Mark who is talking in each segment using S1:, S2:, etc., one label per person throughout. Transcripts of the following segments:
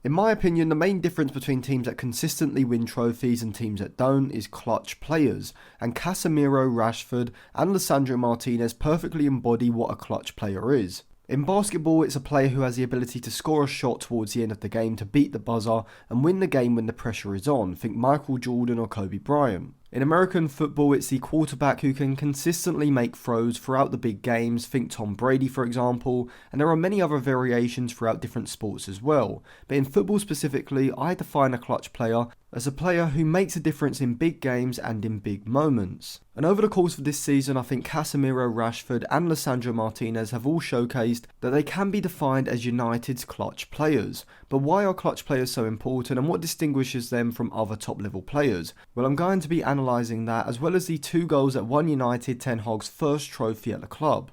S1: In my opinion, the main difference between teams that consistently win trophies and teams that don't is clutch players, and Casemiro, Rashford and Lisandro Martinez perfectly embody what a clutch player is. In basketball, it's a player who has the ability to score a shot towards the end of the game to beat the buzzer and win the game when the pressure is on, think Michael Jordan or Kobe Bryant. In American football, it's the quarterback who can consistently make throws throughout the big games, think Tom Brady for example, and there are many other variations throughout different sports as well. But in football specifically, I define a clutch player as a player who makes a difference in big games and in big moments. And over the course of this season, I think Casemiro, Rashford and Lisandro Martinez have all showcased that they can be defined as United's clutch players. But why are clutch players so important and what distinguishes them from other top level players? Well, I'm going to be analysing that as well as the 2 goals that won United Ten Hag's first trophy at the club.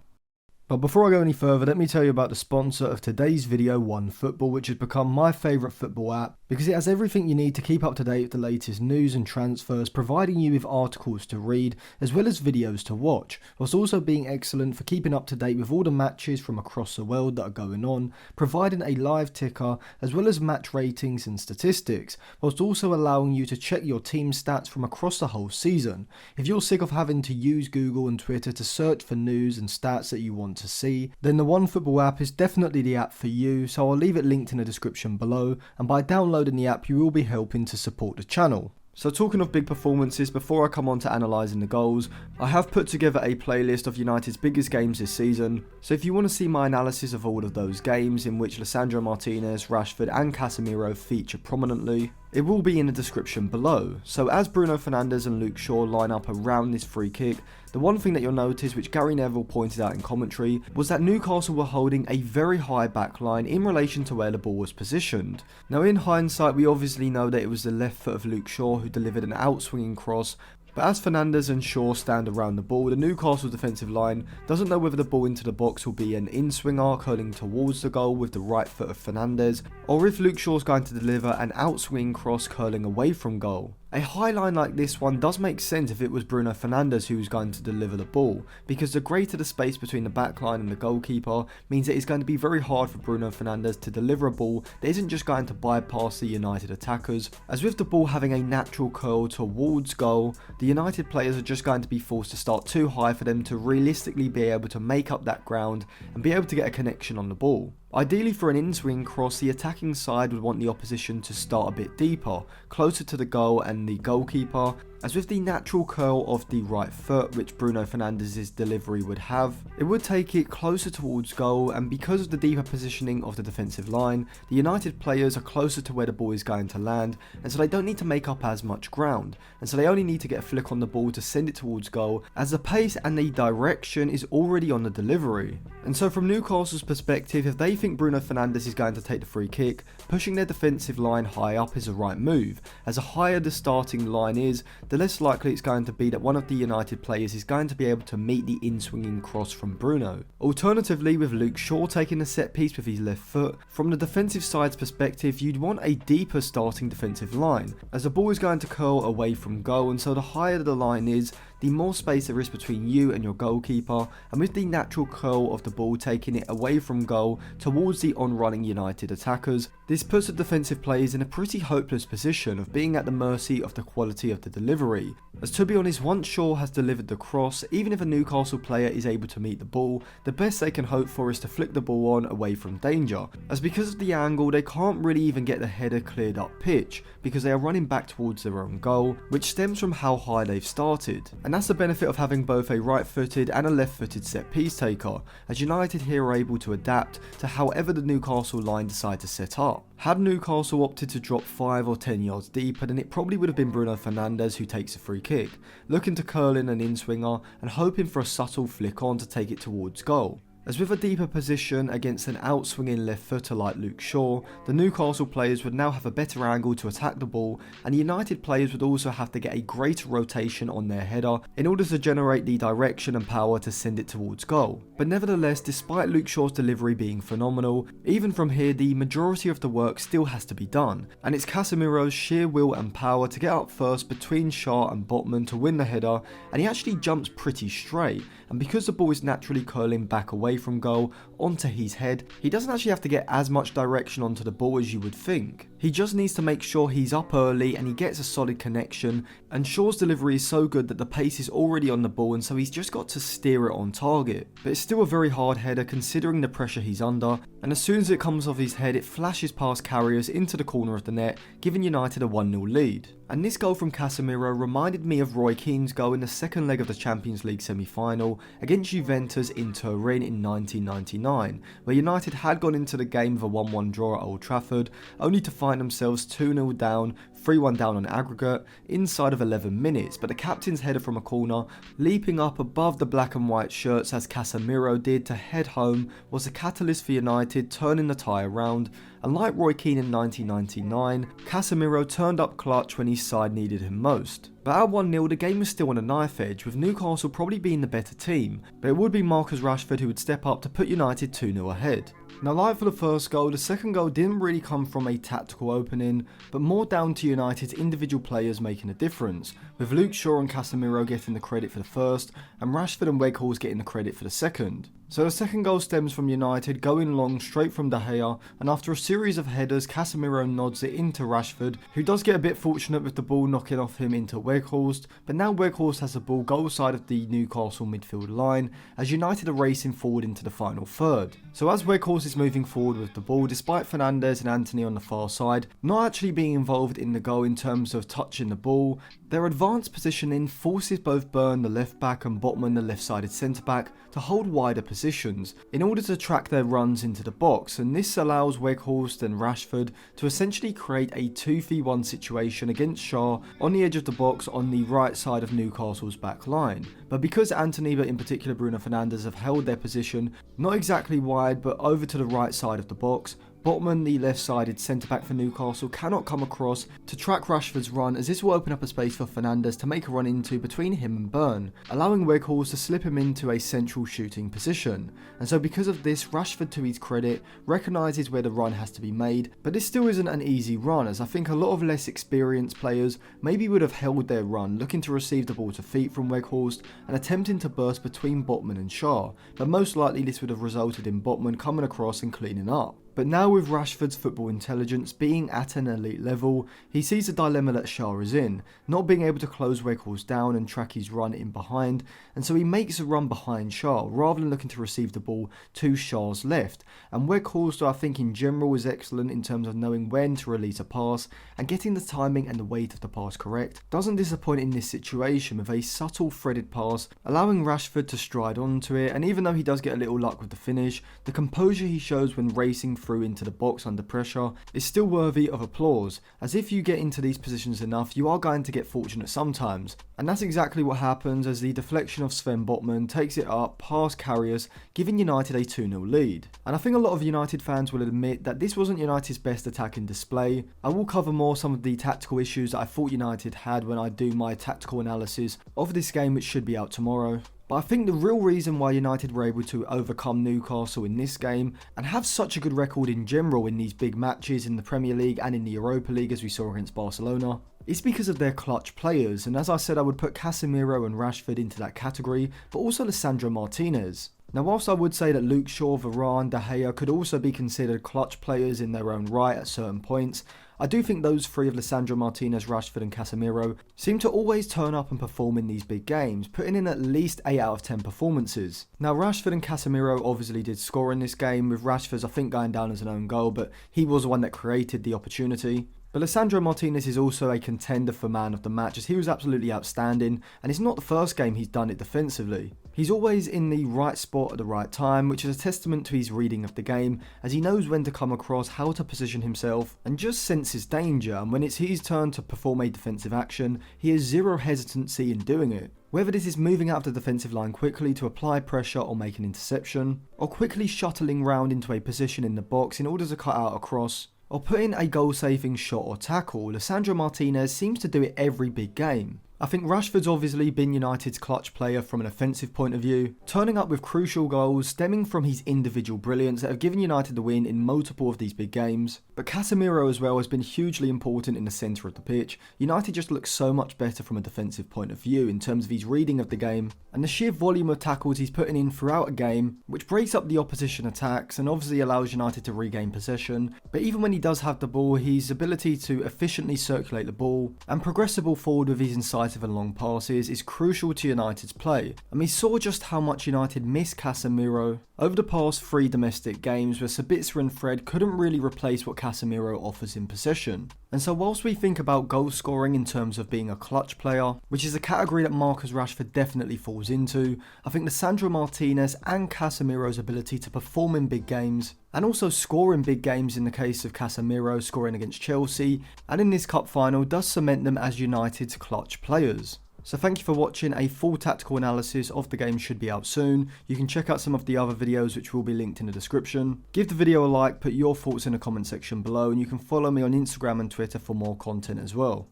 S1: But before I go any further, let me tell you about the sponsor of today's video, OneFootball, which has become my favourite football app because it has everything you need to keep up to date with the latest news and transfers, providing you with articles to read as well as videos to watch, whilst also being excellent for keeping up to date with all the matches from across the world that are going on, providing a live ticker as well as match ratings and statistics, whilst also allowing you to check your team stats from across the whole season. If you're sick of having to use Google and Twitter to search for news and stats that you want to see, then the OneFootball app is definitely the app for you, so I'll leave it linked in the description below, and by downloading the app you will be helping to support the channel. So talking of big performances, before I come on to analysing the goals, I have put together a playlist of United's biggest games this season, so if you want to see my analysis of all of those games in which Lisandro Martinez, Rashford and Casemiro feature prominently, it will be in the description below. So as Bruno Fernandes and Luke Shaw line up around this free kick, the one thing that you'll notice, which Gary Neville pointed out in commentary, was that Newcastle were holding a very high back line in relation to where the ball was positioned. Now in hindsight, we obviously know that it was the left foot of Luke Shaw who delivered an outswinging cross, but as Fernandes and Shaw stand around the ball, the Newcastle defensive line doesn't know whether the ball into the box will be an in-swinger curling towards the goal with the right foot of Fernandes, or if Luke Shaw's going to deliver an outswing cross curling away from goal. A high line like this one does make sense if it was Bruno Fernandes who was going to deliver the ball, because the greater the space between the back line and the goalkeeper means that it's going to be very hard for Bruno Fernandes to deliver a ball that isn't just going to bypass the United attackers, as with the ball having a natural curl towards goal, the United players are just going to be forced to start too high for them to realistically be able to make up that ground and be able to get a connection on the ball. Ideally for an in-swing cross, the attacking side would want the opposition to start a bit deeper, closer to the goal and the goalkeeper, as with the natural curl of the right foot which Bruno Fernandes' delivery would have, it would take it closer towards goal, and because of the deeper positioning of the defensive line, the United players are closer to where the ball is going to land, and so they don't need to make up as much ground, and so they only need to get a flick on the ball to send it towards goal, as the pace and the direction is already on the delivery. And so from Newcastle's perspective, if they think Bruno Fernandes is going to take the free kick, pushing their defensive line high up is the right move, as the higher the starting line is, the less likely it's going to be that one of the United players is going to be able to meet the in-swinging cross from Bruno. Alternatively, with Luke Shaw taking the set piece with his left foot, from the defensive side's perspective you'd want a deeper starting defensive line, as the ball is going to curl away from goal, and so the higher the line is, the more space there is between you and your goalkeeper, and with the natural curl of the ball taking it away from goal towards the on-running United attackers, this puts the defensive players in a pretty hopeless position of being at the mercy of the quality of the delivery. As to be honest, once Shaw has delivered the cross, even if a Newcastle player is able to meet the ball, the best they can hope for is to flick the ball on away from danger, as because of the angle they can't really even get the header cleared up pitch, because they are running back towards their own goal, which stems from how high they've started. And that's the benefit of having both a right-footed and a left-footed set-piece taker, as United here are able to adapt to however the Newcastle line decide to set up. Had Newcastle opted to drop 5 or 10 yards deeper, then it probably would have been Bruno Fernandes who takes a free kick, looking to curl in an in-swinger and hoping for a subtle flick on to take it towards goal. As with a deeper position against an outswinging left footer like Luke Shaw, the Newcastle players would now have a better angle to attack the ball, and the United players would also have to get a greater rotation on their header in order to generate the direction and power to send it towards goal. But nevertheless, despite Luke Shaw's delivery being phenomenal, even from here the majority of the work still has to be done, and it's Casemiro's sheer will and power to get up first between Shaw and Botman to win the header, and he actually jumps pretty straight, and because the ball is naturally curling back away away from goal onto his head. He doesn't actually have to get as much direction onto the ball as you would think. He just needs to make sure he's up early and he gets a solid connection, and Shaw's delivery is so good that the pace is already on the ball, and so he's just got to steer it on target. But it's still a very hard header considering the pressure he's under, and as soon as it comes off his head it flashes past carriers into the corner of the net, giving United a 1-0 lead. And this goal from Casemiro reminded me of Roy Keane's goal in the second leg of the Champions League semi-final against Juventus in Turin in 1999, where United had gone into the game with a 1-1 draw at Old Trafford, only to find themselves 2-0 down, 3-1 down on aggregate, inside of 11 minutes, but the captain's header from a corner, leaping up above the black and white shirts as Casemiro did to head home, was the catalyst for United turning the tie around, and like Roy Keane in 1999, Casemiro turned up clutch when his side needed him most. But at 1-0 the game was still on a knife edge, with Newcastle probably being the better team, but it would be Marcus Rashford who would step up to put United 2-0 ahead. Now, like for the first goal, the second goal didn't really come from a tactical opening, but more down to United's individual players making a difference, with Luke Shaw and Casemiro getting the credit for the first, and Rashford and Weghorst getting the credit for the second. So the second goal stems from United going long straight from De Gea, and after a series of headers, Casemiro nods it into Rashford, who does get a bit fortunate with the ball knocking off him into Weghorst, but now Weghorst has the ball goal side of the Newcastle midfield line, as United are racing forward into the final third. So as Weghorst is moving forward with the ball, despite Fernandes and Antony on the far side not actually being involved in the goal in terms of touching the ball, their advanced positioning forces both Burn, the left back, and Botman, the left-sided centre-back, to hold wider positions in order to track their runs into the box, and this allows Weghorst and Rashford to essentially create a 2v1 situation against Shaw on the edge of the box on the right side of Newcastle's back line. But because Antony, but in particular Bruno Fernandes, have held their position not exactly wide but over to the right side of the box, Botman, the left-sided centre-back for Newcastle, cannot come across to track Rashford's run, as this will open up a space for Fernandes to make a run into between him and Burn, allowing Weghorst to slip him into a central shooting position. And so because of this, Rashford, to his credit, recognises where the run has to be made, but this still isn't an easy run, as I think a lot of less experienced players maybe would have held their run, looking to receive the ball to feet from Weghorst and attempting to burst between Botman and Shaw, but most likely this would have resulted in Botman coming across and cleaning up. But now with Rashford's football intelligence being at an elite level, he sees the dilemma that Shaw is in, not being able to close Weghorst down and track his run in behind, and so he makes a run behind Shaw rather than looking to receive the ball to Shaw's left. And Weghorst, I think in general, is excellent in terms of knowing when to release a pass and getting the timing and the weight of the pass correct. Doesn't disappoint in this situation with a subtle threaded pass, allowing Rashford to stride onto it, and even though he does get a little luck with the finish, the composure he shows when racing through into the box under pressure is still worthy of applause, as if you get into these positions enough you are going to get fortunate sometimes, and that's exactly what happens as the deflection of Sven Botman takes it up past carriers, giving United a 2-0 lead. And I think a lot of United fans will admit that this wasn't United's best attacking display. I will cover more some of the tactical issues that I thought United had when I do my tactical analysis of this game, which should be out tomorrow. But I think the real reason why United were able to overcome Newcastle in this game and have such a good record in general in these big matches in the Premier League and in the Europa League, as we saw against Barcelona, is because of their clutch players. And as I said, I would put Casemiro and Rashford into that category, but also Lisandro Martinez. Now, whilst I would say that Luke Shaw, Varane, De Gea could also be considered clutch players in their own right at certain points, I do think those three of Lisandro Martinez, Rashford and Casemiro seem to always turn up and perform in these big games, putting in at least 8 out of 10 performances. Now, Rashford and Casemiro obviously did score in this game, with Rashford's I think going down as an own goal, but he was the one that created the opportunity. But Lisandro Martinez is also a contender for man of the match, as he was absolutely outstanding, and it's not the first game he's done it defensively. He's always in the right spot at the right time, which is a testament to his reading of the game, as he knows when to come across, how to position himself, and just senses danger, and when it's his turn to perform a defensive action, he has zero hesitancy in doing it. Whether this is moving out of the defensive line quickly to apply pressure or make an interception, or quickly shuttling round into a position in the box in order to cut out a cross, or put in a goal-saving shot or tackle, Lisandro Martinez seems to do it every big game. I think Rashford's obviously been United's clutch player from an offensive point of view, turning up with crucial goals stemming from his individual brilliance that have given United the win in multiple of these big games. But Casemiro as well has been hugely important in the centre of the pitch. United just looks so much better from a defensive point of view in terms of his reading of the game, and the sheer volume of tackles he's putting in throughout a game, which breaks up the opposition attacks and obviously allows United to regain possession. But even when he does have the ball, his ability to efficiently circulate the ball and progress the ball forward with his incisive and long passes is crucial to United's play, and we saw just how much United missed Casemiro over the past 3 domestic games where Sabitzer and Fred couldn't really replace what Casemiro offers in possession. And so whilst we think about goal scoring in terms of being a clutch player, which is a category that Marcus Rashford definitely falls into, I think Lisandro Martinez and Casemiro's ability to perform in big games, and also score in big games in the case of Casemiro scoring against Chelsea, and in this cup final does cement them as United's clutch players. So thank you for watching. A full tactical analysis of the game should be out soon. You can check out some of the other videos which will be linked in the description. Give the video a like, put your thoughts in the comment section below, and you can follow me on Instagram and Twitter for more content as well.